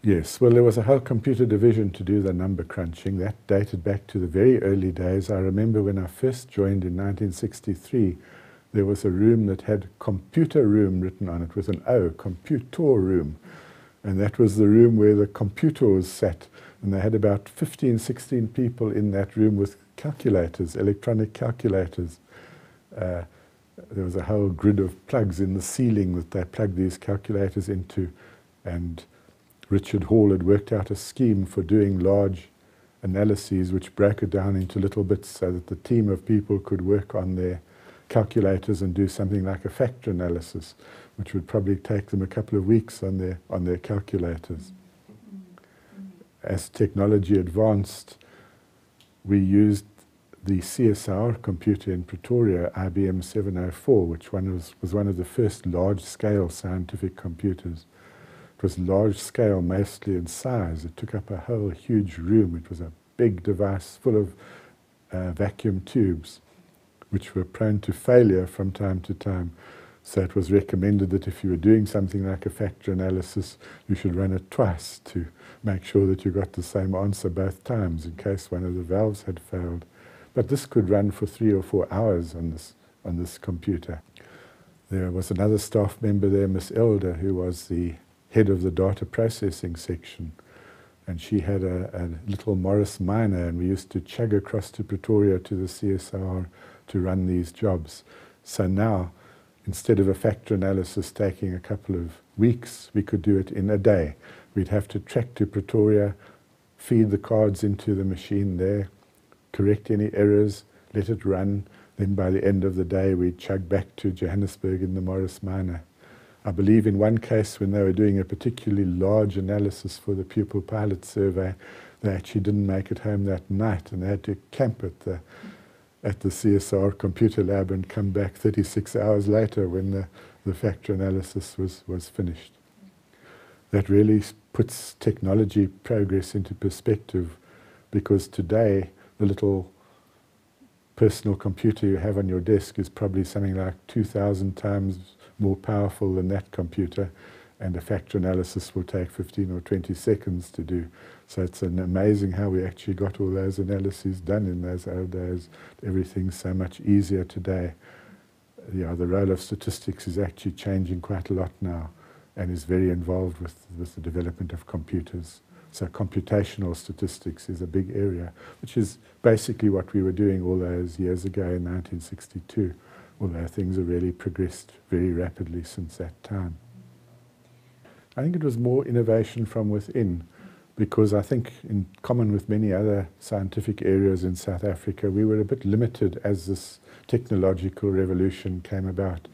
Yes, well, there was a whole computer division to do the number crunching. That dated back to the very early days. I remember when I first joined in 1963, there was a room that had computer room written on it with an O, computer room. And that was the room where the computers sat. And they had about 15, 16 people in that room with calculators, electronic calculators. There was a whole grid of plugs in the ceiling that they plugged these calculators into. And Richard Hall had worked out a scheme for doing large analyses which broke it down into little bits so that the team of people could work on their calculators and do something like a factor analysis, which would probably take them a couple of weeks on their calculators. As technology advanced, we used the CSR computer in Pretoria, IBM 704, which was one of the first large-scale scientific computers. It was large-scale, mostly in size. It took up a whole huge room. It was a big device full of vacuum tubes, which were prone to failure from time to time. So it was recommended that if you were doing something like a factor analysis, you should run it twice to make sure that you got the same answer both times in case one of the valves had failed. But this could run for 3 or 4 hours on this computer. There was another staff member there, Miss Elder, who was the head of the data processing section. And she had a little Morris Minor, and we used to chug across to Pretoria to the CSR to run these jobs. So now, instead of a factor analysis taking a couple of weeks, we could do it in a day. We'd have to trek to Pretoria, feed the cards into the machine there, correct any errors, let it run. Then by the end of the day, we'd chug back to Johannesburg in the Morris Minor. I believe in one case when they were doing a particularly large analysis for the pupil pilot survey, they actually didn't make it home that night and they had to camp at the CSR computer lab and come back 36 hours later when the factor analysis was finished. That really puts technology progress into perspective, because today the little personal computer you have on your desk is probably something like 2,000 times more powerful than that computer, and a factor analysis will take 15 or 20 seconds to do. So it's amazing how we actually got all those analyses done in those old days. Everything's so much easier today. Yeah, the role of statistics is actually changing quite a lot now and is very involved with the development of computers. So computational statistics is a big area, which is basically what we were doing all those years ago in 1962, although things have really progressed very rapidly since that time. I think it was more innovation from within, because I think in common with many other scientific areas in South Africa, we were a bit limited as this technological revolution came about,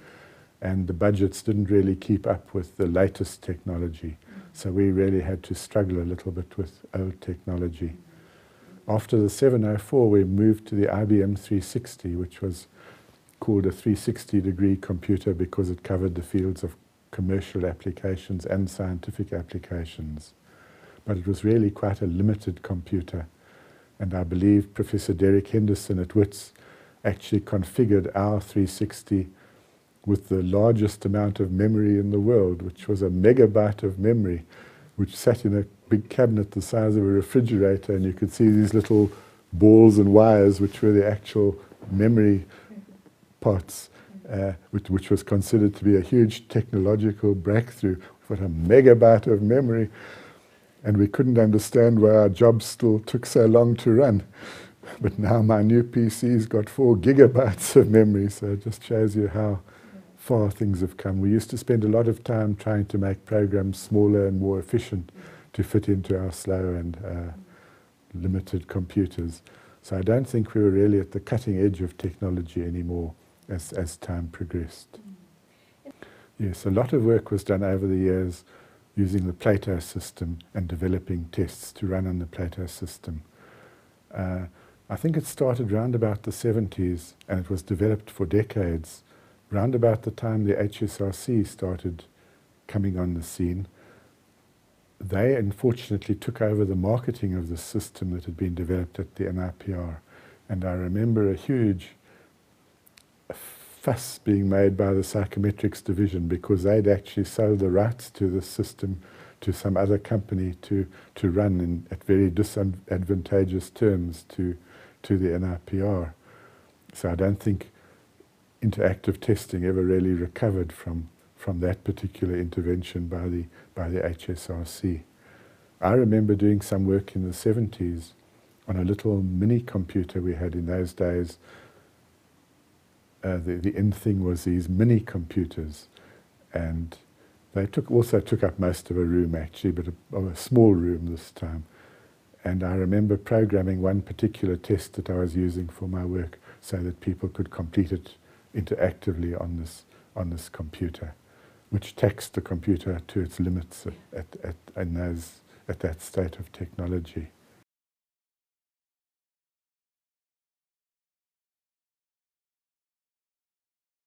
and the budgets didn't really keep up with the latest technology. So we really had to struggle a little bit with old technology. After the 704, we moved to the IBM 360, which was called a 360-degree computer because it covered the fields of commercial applications and scientific applications. But it was really quite a limited computer. And I believe Professor Derek Henderson at Wits actually configured our 360 with the largest amount of memory in the world, which was a megabyte of memory, which sat in a big cabinet the size of a refrigerator, and you could see these little balls and wires, which were the actual memory parts, which was considered to be a huge technological breakthrough. What a megabyte of memory. And we couldn't understand why our jobs still took so long to run. But now my new PC's got 4 gigabytes of memory, so it just shows you how far things have come. We used to spend a lot of time trying to make programs smaller and more efficient to fit into our slow and limited computers. So I don't think we were really at the cutting edge of technology anymore as time progressed. Yes, a lot of work was done over the years using the Plato system and developing tests to run on the Plato system. I think it started round about the 70s, and it was developed for decades. Round about the time the HSRC started coming on the scene, they unfortunately took over the marketing of the system that had been developed at the NIPR. And I remember a huge fuss being made by the psychometrics division because they'd actually sold the rights to the system to some other company to run at very disadvantageous terms to the NIPR. So I don't think interactive testing ever really recovered from that particular intervention by the HSRC. I remember doing some work in the 70s on a little mini computer we had in those days. The in thing was these mini computers, and they also took up most of a room actually, but a small room this time. And I remember programming one particular test that I was using for my work so that people could complete it interactively on this computer, which taxed the computer to its limits at that state of technology.